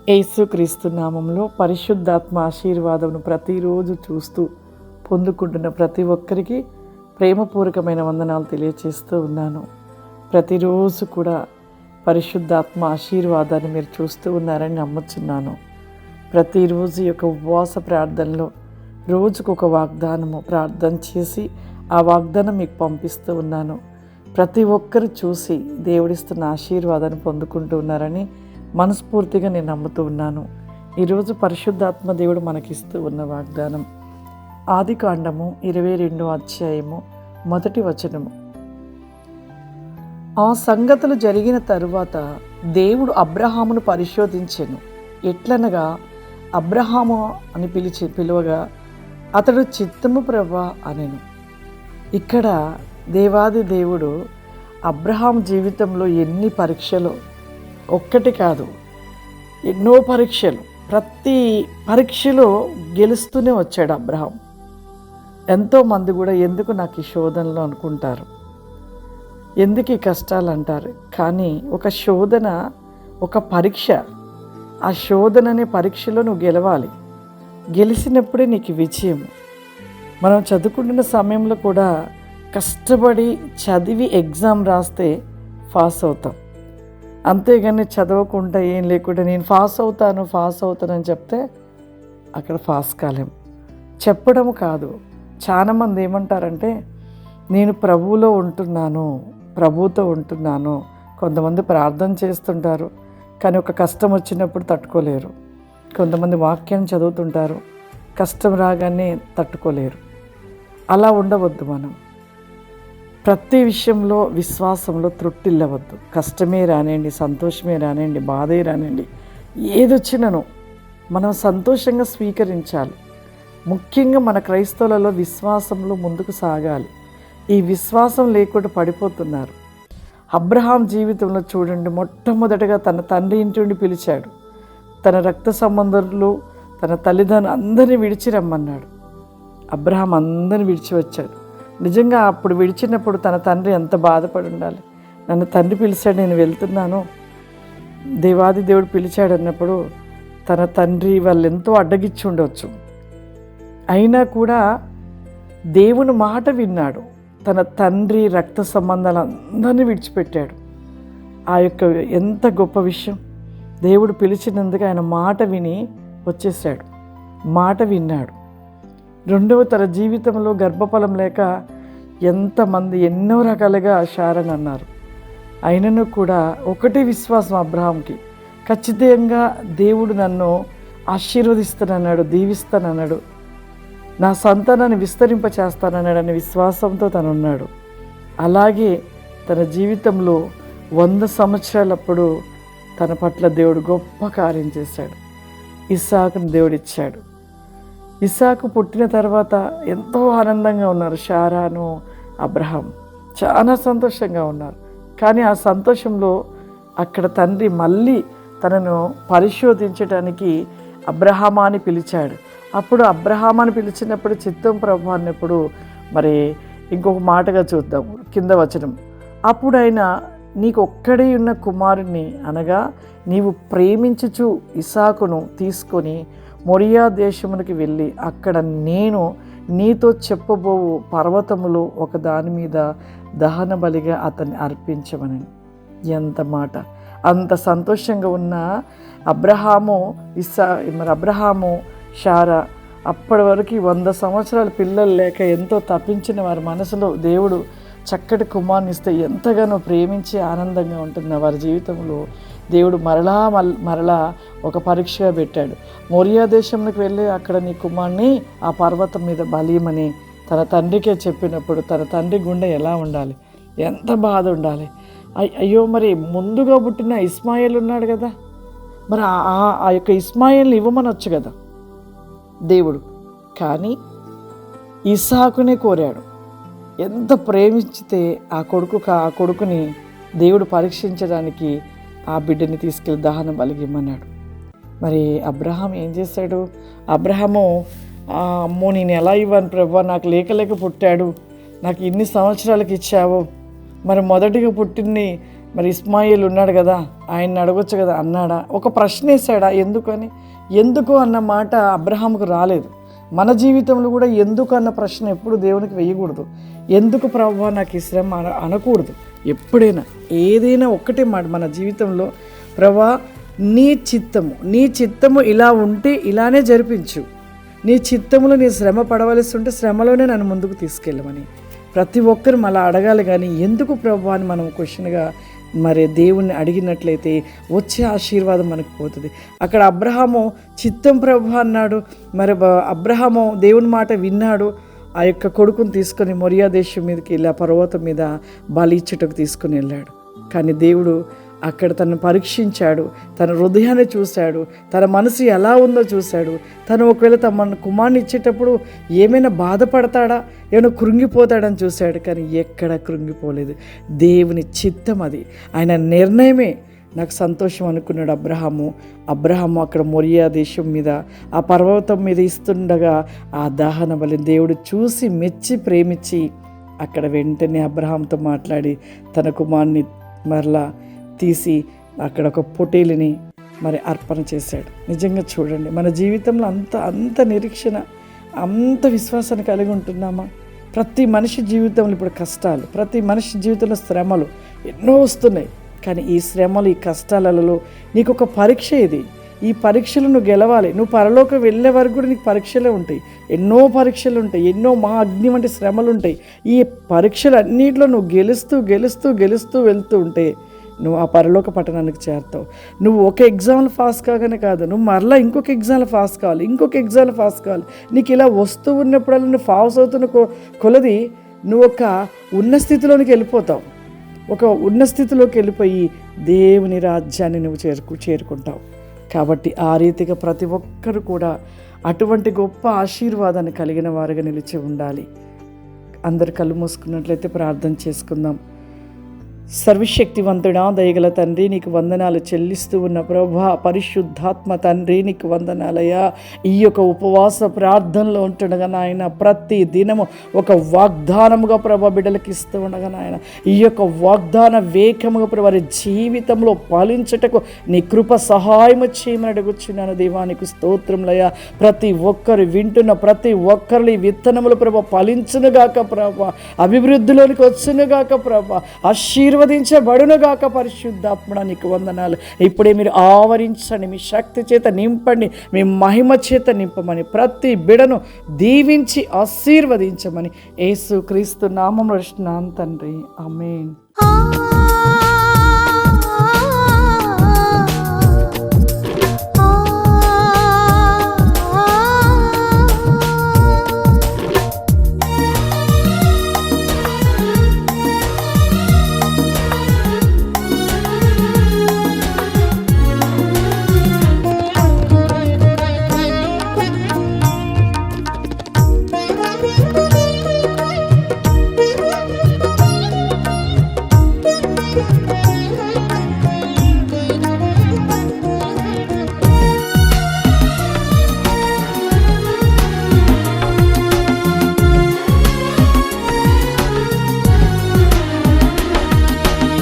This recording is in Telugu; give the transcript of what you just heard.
యేసుక్రీస్తు నామంలో పరిశుద్ధాత్మ ఆశీర్వాదమును ప్రతిరోజు చూస్తూ పొందుకుంటున్న ప్రతి ఒక్కరికి ప్రేమపూర్వకమైన వందనాలు తెలియచేస్తూ ఉన్నాను. ప్రతిరోజు కూడా పరిశుద్ధాత్మ ఆశీర్వాదాన్ని మీరు చూస్తూ ఉన్నారని నమ్ముతున్నాను. ప్రతిరోజు యొక్క ఉపవాస ప్రార్థనలో రోజుకొక వాగ్దానము ప్రార్థన చేసి ఆ వాగ్దానం మీకు పంపిస్తూ ఉన్నాను. ప్రతి ఒక్కరు చూసి దేవుడిస్తున్న ఆశీర్వాదాన్ని పొందుకుంటూ ఉన్నారని మనస్ఫూర్తిగా నేను నమ్ముతూ ఉన్నాను. ఈరోజు పరిశుద్ధాత్మ దేవుడు మనకిస్తూ ఉన్న వాగ్దానం ఆదికాండము 22వ అధ్యాయము 1వ వచనము. ఆ సంగతులు జరిగిన తరువాత దేవుడు అబ్రహామును పరిశోధించెను. ఎట్లనగా అబ్రహాము అని పిలువగా అతడు చిత్తము ప్రభా అనెను. ఇక్కడ దేవాది దేవుడు అబ్రహాం జీవితంలో ఎన్ని పరీక్షలు, ఒక్కటి కాదు ఎన్నో పరీక్షలు, ప్రతి పరీక్షలో గెలుస్తూనే వచ్చాడు అబ్రహాం. ఎంతోమంది కూడా ఎందుకు నాకు ఈ శోధనలు అనుకుంటారు, ఎందుకు ఈ కష్టాలు అంటారు. కానీ ఒక శోధన, ఒక పరీక్ష. ఆ శోధన అనే పరీక్షలో నువ్వు గెలవాలి. గెలిచినప్పుడే నీకు విజయం. మనం చదువుకుంటున్న సమయంలో కూడా కష్టపడి చదివి ఎగ్జామ్ రాస్తే పాస్ అవుతాం. అంతేగాని చదవకుండా ఏం లేకుండా నేను పాస్ అవుతానని చెప్తే అక్కడ పాస్ కాలేం. చెప్పడం కాదు, చాలామంది ఏమంటారంటే నేను ప్రభువుతో ఉంటున్నాను. కొంతమంది ప్రార్థన చేస్తుంటారు కానీ ఒక కష్టం వచ్చినప్పుడు తట్టుకోలేరు. కొంతమంది వాక్యాన్ని చదువుతుంటారు, కష్టం రాగానే తట్టుకోలేరు. అలా ఉండవద్దు. మనం ప్రతి విషయంలో విశ్వాసంలో త్రుట్టిల్లవద్దు. కష్టమే రానండి, సంతోషమే రానండి, బాధే రానండి, ఏదొచ్చినను మనం సంతోషంగా స్వీకరించాలి. ముఖ్యంగా మన క్రైస్తవులలో విశ్వాసంలో ముందుకు సాగాలి. ఈ విశ్వాసం లేకుండా పడిపోతున్నారు. అబ్రహాం జీవితంలో చూడండి, మొట్టమొదటగా తన తండ్రి ఇంటి నుండి పిలిచాడు. తన రక్త సంబంధులు, తన తల్లిదండ్రులు అందరినీ విడిచి రమ్మన్నాడు. అబ్రహాం అందరిని విడిచి వచ్చాడు. నిజంగా అప్పుడు విడిచినప్పుడు తన తండ్రి ఎంత బాధపడి ఉండాలి. నన్ను తండ్రి పిలిచాడు, నేను వెళ్తున్నాను, దేవాది దేవుడు పిలిచాడు అన్నప్పుడు తన తండ్రి వాళ్ళు ఎంతో అడ్డగిచ్చి ఉండవచ్చు. అయినా కూడా దేవుని మాట విన్నాడు. తన తండ్రి రక్త సంబంధాలు అందరినీ విడిచిపెట్టాడు. ఆ యొక్క ఎంత గొప్ప విషయం. దేవుడు పిలిచినందుకు ఆయన మాట విని వచ్చేసాడు, మాట విన్నాడు. రెండవ తన జీవితంలో గర్భఫలం లేక ఎంతమంది ఎన్నో రకాలుగా శారని అన్నారు. అయినను కూడా ఒకటే విశ్వాసం అబ్రహాంకి, ఖచ్చితంగా దేవుడు నన్ను ఆశీర్వదిస్తానన్నాడు, దీవిస్తానన్నాడు, నా సంతానాన్ని విస్తరింపచేస్తానన్నాడు అనే విశ్వాసంతో తను ఉన్నాడు. అలాగే తన జీవితంలో 100 సంవత్సరాలప్పుడు తన పట్ల దేవుడు గొప్ప కార్యం చేశాడు. ఇస్సాకును దేవుడిచ్చాడు. ఇస్సాకు పుట్టిన తర్వాత ఎంతో ఆనందంగా ఉన్నారు శారాను, అబ్రహాం చాలా సంతోషంగా ఉన్నారు. కానీ ఆ సంతోషంలో అక్కడ తండ్రి మళ్ళీ తనను పరిశోధించడానికి అబ్రహామా అని పిలిచాడు. అప్పుడు అబ్రహాం అని పిలిచినప్పుడు చిత్తం ప్రభు అన్నప్పుడు మరి ఇంకొక మాటగా చూద్దాం, కింద వచనం. అప్పుడు ఆయన నీకు ఒక్కడే ఉన్న కుమారుణ్ణి అనగా నీవు ప్రేమించుచు ఇస్సాకును తీసుకొని మొరియా దేశమునికి వెళ్ళి అక్కడ నేను నీతో చెప్పబోవు పర్వతములో ఒక దాని మీద దహన బలిగా అతన్ని అర్పించమని. ఎంత మాట! అంత సంతోషంగా ఉన్న అబ్రహాము శారా అప్పటి వరకు 100 సంవత్సరాల పిల్లలు లేక ఎంతో తప్పించిన వారి మనసులో దేవుడు చక్కటి కుమారుని ఇస్తే ఎంతగానో ప్రేమించి ఆనందంగా ఉంటున్న వారి జీవితంలో దేవుడు మరలా ఒక పరీక్షగా పెట్టాడు. మొరియా దేశంలోకి వెళ్ళి అక్కడ నీ కుమారుని ఆ పర్వతం మీద బలియమని తన తండ్రికే చెప్పినప్పుడు తన తండ్రి గుండె ఎలా ఉండాలి, ఎంత బాధ ఉండాలి. అయ్యో, మరి ముందుగా పుట్టిన ఇస్మాయిల్ ఉన్నాడు కదా, మరి ఆ యొక్క ఇస్మాయిల్ని ఇవ్వమనొచ్చు కదా దేవుడు. కానీ ఇస్సాకునే కోరాడు. ఎంత ప్రేమించితే ఆ కొడుకుని దేవుడు పరీక్షించడానికి ఆ బిడ్డని తీసుకెళ్ళి దహన బలిగిమ్మన్నాడు. మరి అబ్రహాం ఏం చేశాడు? అబ్రహాము అమ్మో నేను ఎలా ఇవ్వను ప్రభువా, నాకు లేక పుట్టాడు, నాకు ఇన్ని సంవత్సరాలకు ఇచ్చావు, మరి మొదటిగా పుట్టింది మరి ఇస్మాయిల్ ఉన్నాడు కదా, ఆయన్ని అడగొచ్చు కదా, అన్నాడా? ఒక ప్రశ్న వేసాడా ఎందుకని? ఎందుకు అన్న మాట అబ్రహాముకు రాలేదు. మన జీవితంలో కూడా ఎందుకు అన్న ప్రశ్న ఎప్పుడు దేవునికి వేయకూడదు. ఎందుకు ప్రభువా నాకు ఈ శ్రమ అనకూడదు. ఎప్పుడైనా ఏదైనా ఒక్కటే మాట మన జీవితంలో, ప్రభువా నీ చిత్తము ఇలా ఉంటే ఇలానే జరిపించు, నీ చిత్తములో నీ శ్రమ పడవలసి ఉంటే శ్రమలోనే నన్ను ముందుకు తీసుకెళ్ళమని ప్రతి ఒక్కరు అలా అడగాలి. కానీ ఎందుకు ప్రభువా అని మనం క్వశ్చన్గా మరి దేవుణ్ణి అడిగినట్లయితే వచ్చే ఆశీర్వాదం మనకు పోతుంది. అక్కడ అబ్రహాము చిత్తం ప్రభువా అన్నాడు. మరి అబ్రహాము దేవుని మాట విన్నాడు. ఆ యొక్క కొడుకుని తీసుకొని మొరియా దేశం మీదకి వెళ్ళి ఆ పర్వతం మీద బలి ఇచ్చుటకు తీసుకుని వెళ్ళాడు. కానీ దేవుడు అక్కడ తనను పరీక్షించాడు, తన హృదయాన్ని చూశాడు, తన మనసు ఎలా ఉందో చూశాడు. తను ఒకవేళ తమ కుమారుని ఇచ్చేటప్పుడు ఏమైనా బాధపడతాడా, ఏమైనా కృంగిపోతాడని చూశాడు. కానీ ఎక్కడ కృంగిపోలేదు. దేవుని చిత్తం అది, ఆయన నిర్ణయమే నాకు సంతోషం అనుకున్నాడు అబ్రహాము అక్కడ మొరియా దేశం మీద ఆ పర్వతం మీద ఇస్తుండగా ఆ దహన బలి దేవుడు చూసి మెచ్చి ప్రేమించి అక్కడ వెంటనే అబ్రహాంతో మాట్లాడి తన కుమారుని మరలా తీసి అక్కడ ఒక పొట్టేలుని మరి అర్పణ చేశాడు. నిజంగా చూడండి, మన జీవితంలో అంత నిరీక్షణ, అంత విశ్వాసాన్ని కలిగి ఉంటున్నామా? ప్రతి మనిషి జీవితంలో ఇప్పుడు కష్టాలు, ప్రతి మనిషి జీవితంలో శ్రమలు ఎన్నో వస్తున్నాయి. కానీ ఈ శ్రమలు, ఈ కష్టాలలో నీకు ఒక పరీక్ష ఇది. ఈ పరీక్షలు నువ్వు గెలవాలి. నువ్వు పరలోకం వెళ్ళే వరకు కూడా నీకు పరీక్షలే ఉంటాయి, ఎన్నో పరీక్షలు ఉంటాయి, ఎన్నో మహా అగ్ని వంటి శ్రమలు ఉంటాయి. ఈ పరీక్షలు అన్నింటిలో నువ్వు గెలుస్తూ వెళ్తూ ఉంటే నువ్వు ఆ పరలోక పట్టణానికి చేరుతావు. నువ్వు ఒక ఎగ్జామ్లో పాస్ కాగానే కాదు, నువ్వు మరలా ఇంకొక ఎగ్జామ్లో పాస్ కావాలి. నీకు ఇలా వస్తూ ఉన్నప్పుడల్లా నువ్వు పాస్ అవుతున్న కొలది నువ్వు ఒక ఉన్న స్థితిలోనికి వెళ్ళిపోతావు. ఒక ఉన్న స్థితిలోకి వెళ్ళిపోయి దేవుని రాజ్యాన్ని నువ్వు చేరుకుంటావు. కాబట్టి ఆ రీతిగా ప్రతి ఒక్కరు కూడా అటువంటి గొప్ప ఆశీర్వాదాన్ని కలిగిన వారుగా నిలిచి ఉండాలి. అందరు కళ్ళు మూసుకున్నట్లయితే ప్రార్థన చేసుకుందాం. సర్వశక్తివంతుడా, దయగల తండ్రి, నీకు వందనాలు చెల్లిస్తూ ఉన్న ప్రభా, పరిశుద్ధాత్మ తండ్రి, నీకు వందనాలయ్యా. ఈ యొక్క ఉపవాస ప్రార్థనలో ఉంటుండగా నాయన, ప్రతి దినము ఒక వాగ్దానముగా ప్రభా బిడ్డలకు ఇస్తూ ఉండగా నాయన, ఈ యొక్క వాగ్దాన వేగముగా ప్రభా వారి జీవితంలో పాలించుటకు నీ కృప సహాయము చేయమని అడుగుచున్నాను దేవానికి స్తోత్రములయ్యా. ప్రతి ఒక్కరు వింటున్న ప్రతి ఒక్కరి విత్తనములు ప్రభా ఫలించునుగాక ప్రభా, అభివృద్ధిలోనికి వచ్చునుగాక ప్రభా, ఆశీర్వదించబడునుగాక. పరిశుద్ధాత్మ నీకు వందనాలు. ఇప్పుడే మీరు ఆవరించండి, మీ శక్తి చేత నింపండి, మీ మహిమ చేత నింపమని, ప్రతి బిడను దీవించి ఆశీర్వదించమని యేసు క్రీస్తు నామములో అడుగుచున్నాను తండ్రి. ఆమేన్.